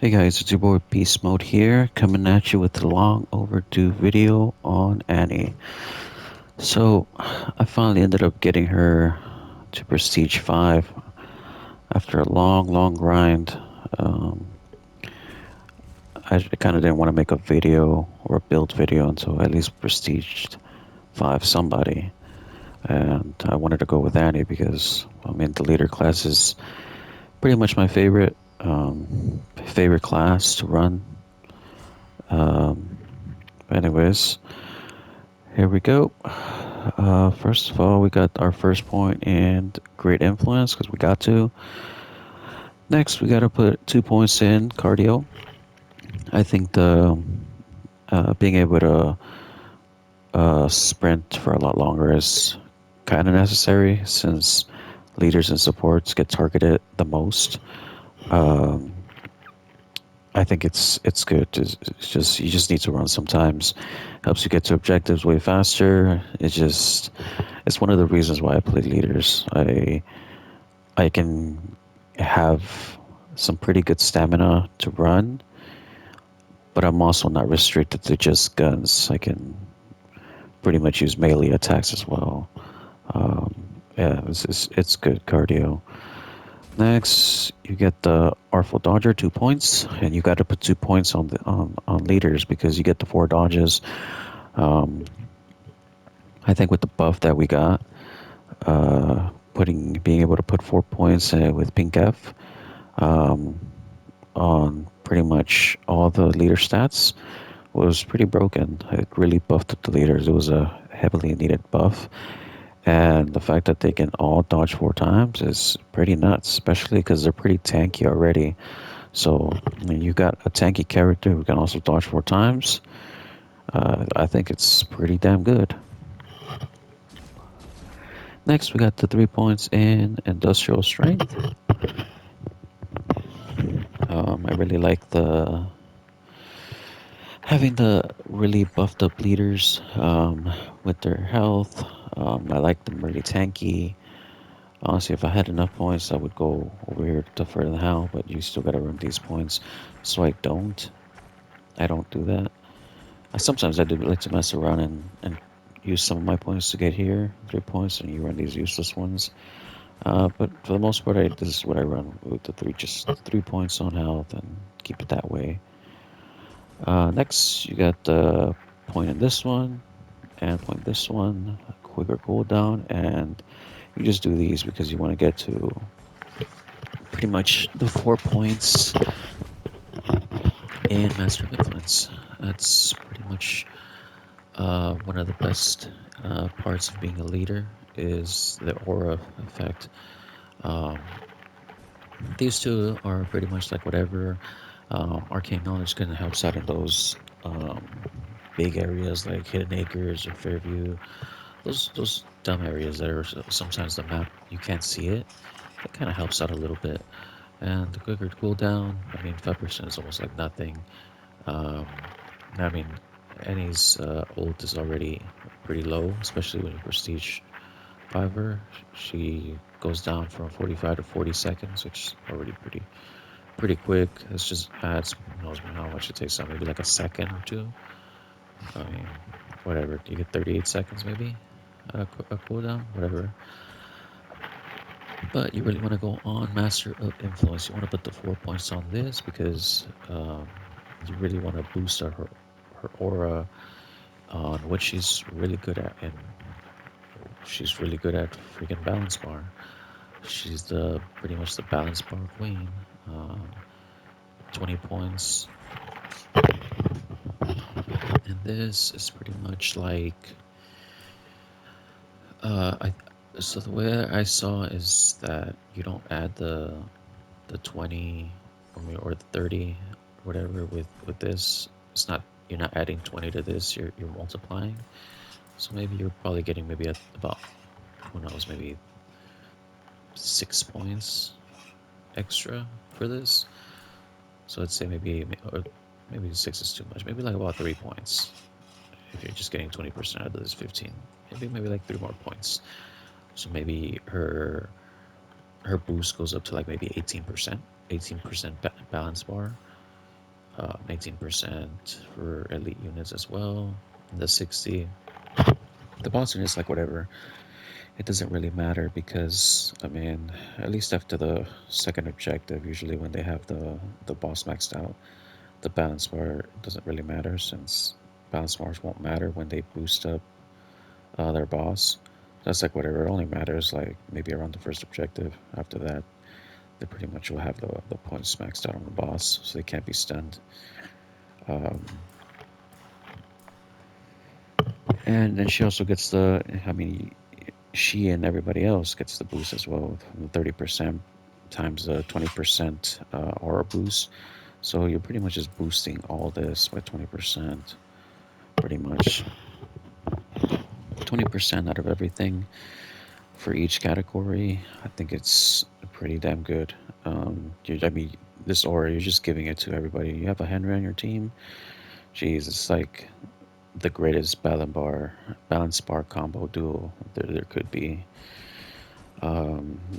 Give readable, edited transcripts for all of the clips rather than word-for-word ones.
Hey guys, it's your boy Beast Mode here, coming at you with a long overdue video on Annie. So, I finally ended up getting her to Prestige 5 after a long grind. Um, I kind of didn't want to make a video or a build video until at least Prestige 5 somebody. And I wanted to go with Annie because, I mean, the leader class is pretty much my favorite class to run. Um, anyways, here we go. First of all, we got our first point in great influence because we got to. Next, we got to put 2 points in cardio. I think the being able to sprint for a lot longer is kind of necessary since leaders and supports get targeted the most. Um, I think it's good. It's just you just need to run sometimes. Helps you get to objectives way faster. It's one of the reasons why I play leaders. I can have some pretty good stamina to run, but I'm also not restricted to just guns. I can pretty much use melee attacks as well. Yeah, it's good cardio. Next, you get the Artful Dodger, 2 points, and you got to put 2 points on leaders because you get the 4 dodges. Um, I think with the buff that we got, putting being able to put 4 points with Pink F, um, on pretty much all the leader stats was pretty broken. It really buffed up the leaders. It was a heavily needed buff. And the fact that they can all dodge 4 times is pretty nuts, especially because they're pretty tanky already. So I mean, you got a tanky character who can also dodge 4 times. I think it's pretty damn good. Next, we got the 3 points in industrial strength. I really like the having the really buffed up leaders with their health. I like them really tanky. Honestly, if I had enough points, I would go over here to further hell, but you still gotta earn these points. So I don't. I don't do that. Sometimes I do like to mess around and use some of my points to get here, 3 points, and you run these useless ones. But for the most part, this is what I run with the three, just 3 points on health, and keep it that way. Next, you got the point in this one and point this one, quicker cooldown, and you just do these because you want to get to pretty much the 4 points in Master of Influence. That's pretty much one of the best parts of being a leader is the aura effect. Um, these two are pretty much like whatever arcane knowledge can help out in those big areas like Hidden Acres or Fairview. Those dumb areas that are sometimes the map you can't see it. That kind of helps out a little bit. And the quicker cooldown, I mean, 5% is almost like nothing. Um, I mean, Annie's ult is already pretty low, especially when you prestige 5 her. She goes down from 45 to 40 seconds, which is already pretty quick. It's just adds who knows how much it takes. Maybe like a second or two. I mean, whatever. You get 38 seconds maybe a cooldown, whatever. But you really want to go on Master of Influence. You want to put the 4 points on this because you really want to boost her aura on what she's really good at, and she's really good at freaking balance bar. She's the pretty much the balance bar queen. Um, 20 points, and this is pretty much like I. So the way I saw is that you don't add the 20 or the 30 whatever with this. It's not, you're not adding 20 to this, you're multiplying. So maybe you're probably getting maybe about, who knows, maybe 6 points extra for this. So let's say maybe, or maybe 6 is too much, maybe like about 3 points if you're just getting 20% out of this 15. Maybe like 3 more points. So maybe her boost goes up to like maybe 18%, 18% balance bar. 18% for elite units as well. The 60. The boss unit is like whatever. It doesn't really matter because I mean, at least after the second objective, usually when they have the boss maxed out, the balance bar doesn't really matter since balance bars won't matter when they boost up their boss. That's like whatever. It only matters like maybe around the first objective. After that, they pretty much will have the points maxed out on the boss, so they can't be stunned. Um, and then she also gets the, I mean, she and everybody else gets the boost as well, 30% times the 20% aura boost. So you're pretty much just boosting all this by 20%, pretty much 20% out of everything for each category. I think it's pretty damn good. I mean, this aura, you're just giving it to everybody. You have a Henry on your team. Jeez, it's like the greatest balance bar combo duo there could be.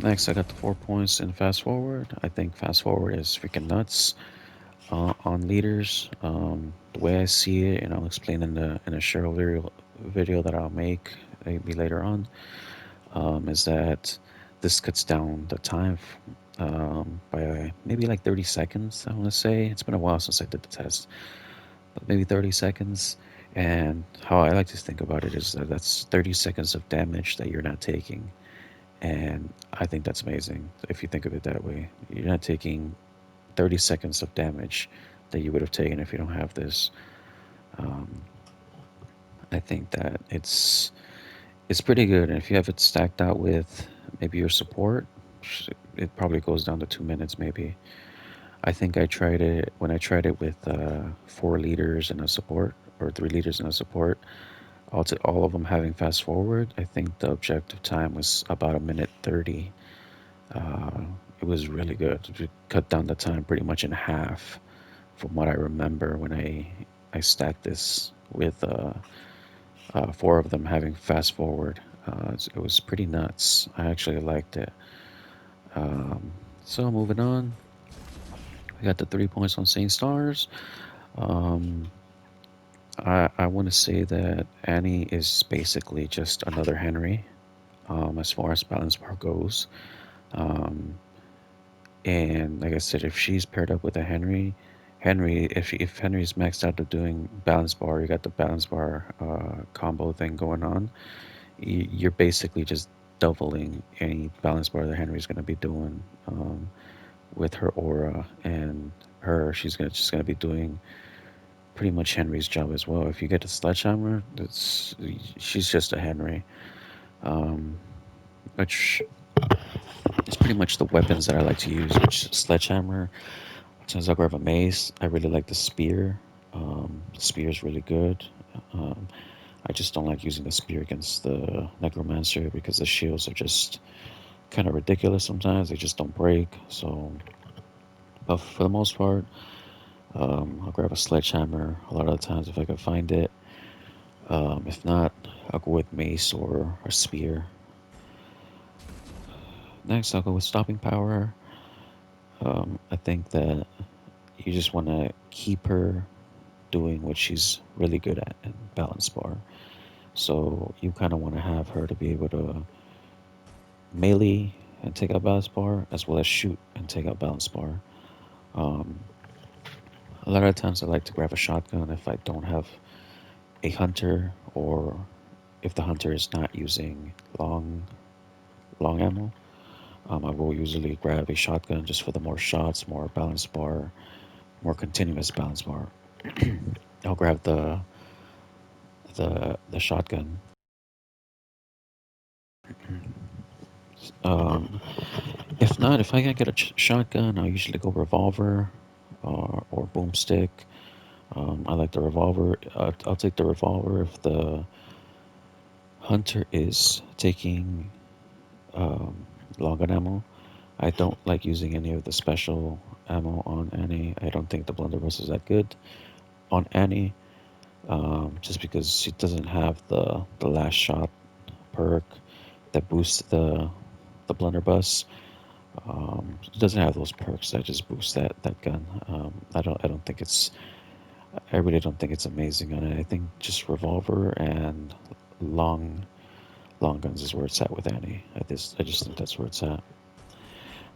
Next, I got the 4 points in fast forward. I think fast forward is freaking nuts on leaders. The way I see it, and I'll explain in a Cheryl video that I'll make maybe later on, is that this cuts down the time by maybe like 30 seconds. I want to say it's been a while since I did the test, but maybe 30 seconds. And how I like to think about it is that that's 30 seconds of damage that you're not taking. And I think that's amazing if you think of it that way. You're not taking 30 seconds of damage that you would have taken if you don't have this. Um, I think that it's pretty good. And if you have it stacked out with maybe your support, it probably goes down to 2 minutes maybe. I think I tried it when I tried it with 4 leaders and a support, or 3 leaders and a support. All of them having fast forward. I think the objective time was about a minute 30. Uh, it was really good. It cut down the time pretty much in half from what I remember when I stacked this with 4 of them having fast forward. It was pretty nuts. I actually liked it. Um, so moving on, I got the 3 points on Saint Stars. Um, I want to say that Annie is basically just another Henry as far as balance bar goes. Um, and like I said, if she's paired up with a Henry, if Henry's maxed out to doing balance bar, you got the balance bar combo thing going on. You're basically just doubling any balance bar that Henry's going to be doing with her aura and she's just gonna be doing pretty much Henry's job as well. If you get a sledgehammer, she's just a Henry, um, which is pretty much the weapons that I like to use. Which sledgehammer. Sometimes I'll grab a mace. I really like the spear. The spear is really good. Um, I just don't like using the spear against the necromancer because the shields are just kind of ridiculous sometimes. They just don't break. So, but for the most part, I'll grab a sledgehammer a lot of the times if I can find it. If not, I'll go with mace or a spear. Next, I'll go with stopping power. I think that you just want to keep her doing what she's really good at in balance bar. So you kind of want to have her to be able to melee and take out balance bar as well as shoot and take out balance bar. Um, a lot of times I like to grab a shotgun if I don't have a hunter or if the hunter is not using long ammo. I will usually grab a shotgun just for the more shots, more balance bar, more continuous balance bar. I'll grab the shotgun. Um, if not, if I can get a shotgun, I'll usually go revolver or boomstick. I like the revolver. I'll take the revolver if the hunter is taking um, longer ammo. I don't like using any of the special ammo on Annie. I don't think the blunderbuss is that good on Annie, just because she doesn't have the last shot perk that boosts the blunderbuss. It doesn't have those perks that just boost that gun. I don't think it's. I really don't think it's amazing on it. I think just revolver and long long guns is where it's at with Annie. I just think that's where it's at.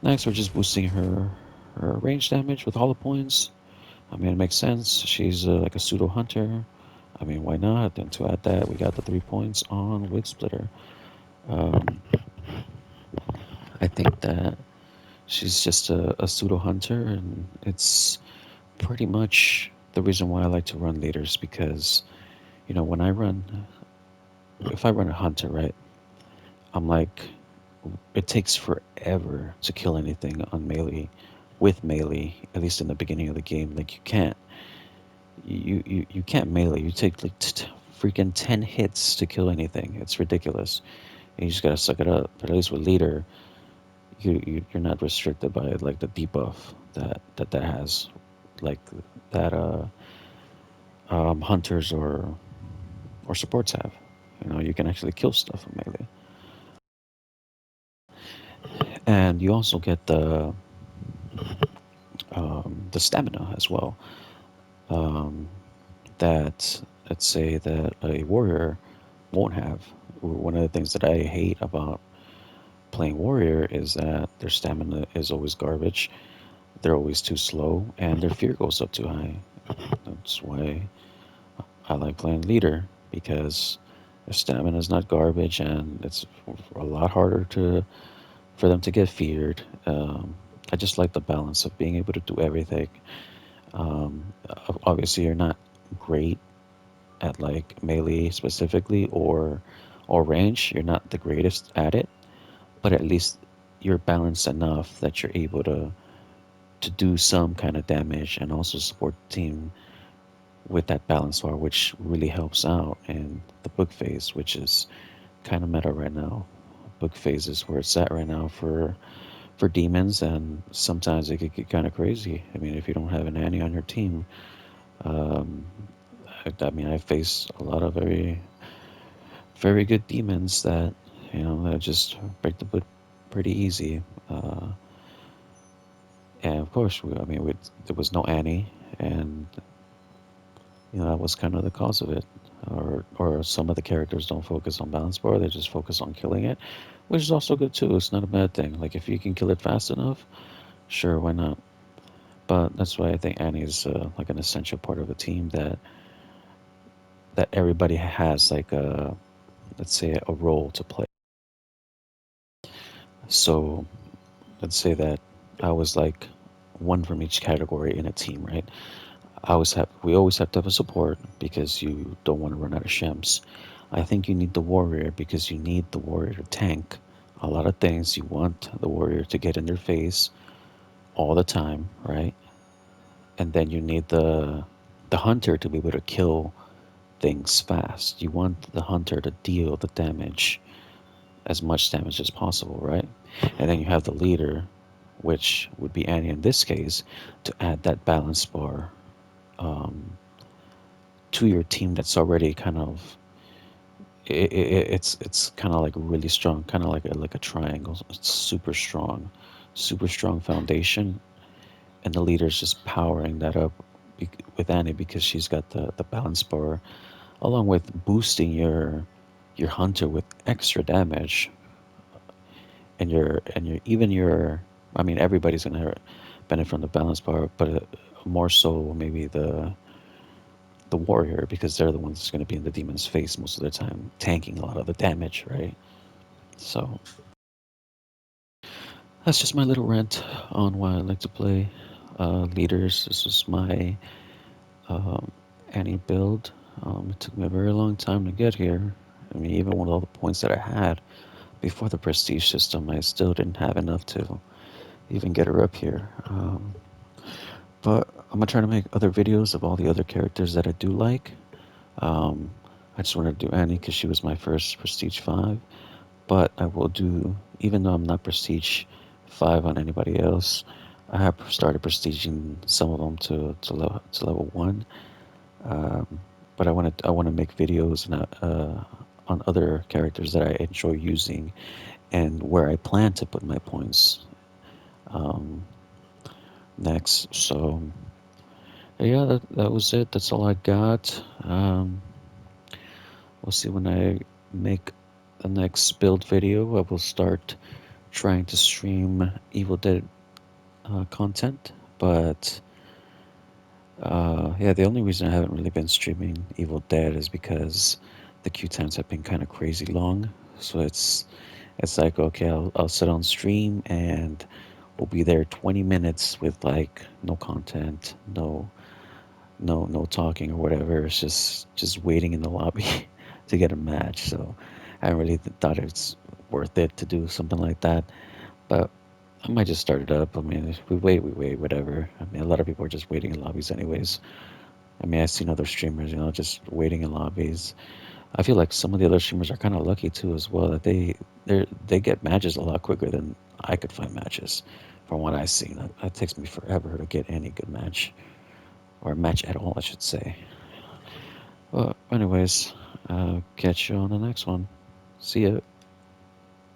Next, we're just boosting her range damage with hollow points. I mean, it makes sense. She's like a pseudo hunter. I mean, why not? And to add that, we got the 3 points on Wig Splitter. Um, I think that she's just a pseudo hunter, and it's pretty much the reason why I like to run leaders because, when I run, if I run a hunter, right, I'm like, it takes forever to kill anything on melee, with melee, at least in the beginning of the game. Like, you can't melee. You take like freaking 10 hits to kill anything. It's ridiculous. And you just gotta suck it up. But at least with leader, you're not restricted by like the debuff that has, like that hunters or supports have. You can actually kill stuff in melee, and you also get the stamina as well. Um, that let's say that a warrior won't have. One of the things that I hate about playing warrior is that their stamina is always garbage. They're always too slow, and their fear goes up too high. That's why I like playing leader because their stamina is not garbage, and it's a lot harder to for them to get feared. I just like the balance of being able to do everything. Obviously, you're not great at like melee specifically or range. You're not the greatest at it, but at least you're balanced enough that you're able to do some kind of damage and also support the team with that balance bar, which really helps out in the book phase, which is kind of meta right now. Book phase is where it's at right now for demons, and sometimes it could get kind of crazy. I mean, if you don't have an Annie on your team, um, I mean, I face a lot of very good demons that just break the book pretty easy. And of course, I mean, there was no Annie, and that was kind of the cause of it. Or some of the characters don't focus on balance bar; they just focus on killing it, which is also good too. It's not a bad thing. Like if you can kill it fast enough, sure, why not? But that's why I think Annie is like an essential part of a team that everybody has like a, let's say, a role to play. So let's say that I was like one from each category in a team, right? We always have to have a support because you don't want to run out of shems. I think you need the warrior because you need the warrior to tank a lot of things. You want the warrior to get in their face all the time, right? And then you need the hunter to be able to kill things fast. You want the hunter to deal the damage, as much damage as possible, right? And then you have the leader, which would be Annie in this case, to add that balance bar um, to your team that's already kind of it's kind of like really strong, kind of like a triangle. It's super strong foundation, and the leader's just powering that up with Annie because she's got the balance bar, along with boosting your hunter with extra damage, and your even your. I mean, everybody's gonna benefit from the balance bar, but more so maybe the warrior because they're the ones that's going to be in the demon's face most of the time, tanking a lot of the damage, right? So that's just my little rant on why I like to play leaders. This is my um, Annie build. It took me a very long time to get here. I mean, even with all the points that I had before the prestige system, I still didn't have enough to even get her up here. But I'm gonna try to make other videos of all the other characters that I do like. Um, I just wanted to do Annie because she was my first Prestige 5. But I will do, even though I'm not Prestige 5 on anybody else, I have started prestiging some of them to level 1. Um, but I want to make videos on other characters that I enjoy using and where I plan to put my points. um, next. So yeah, that was it. That's all I got. We'll see when I make the next build video. I will start trying to stream Evil Dead content, but yeah, the only reason I haven't really been streaming Evil Dead is because the queue times have been kind of crazy long. So it's like okay, I'll sit on stream and we'll be there 20 minutes with like no content, no talking or whatever. It's just waiting in the lobby to get a match. So I haven't really thought it's worth it to do something like that. But I might just start it up. I mean, if we wait, whatever. I mean, a lot of people are just waiting in lobbies anyways. I mean, I've seen other streamers, just waiting in lobbies. I feel like some of the other streamers are kind of lucky too, as well, that they get matches a lot quicker than I could find matches. From what I've seen, it takes me forever to get any good match or a match at all, I should say. Well, anyways, catch you on the next one. See ya.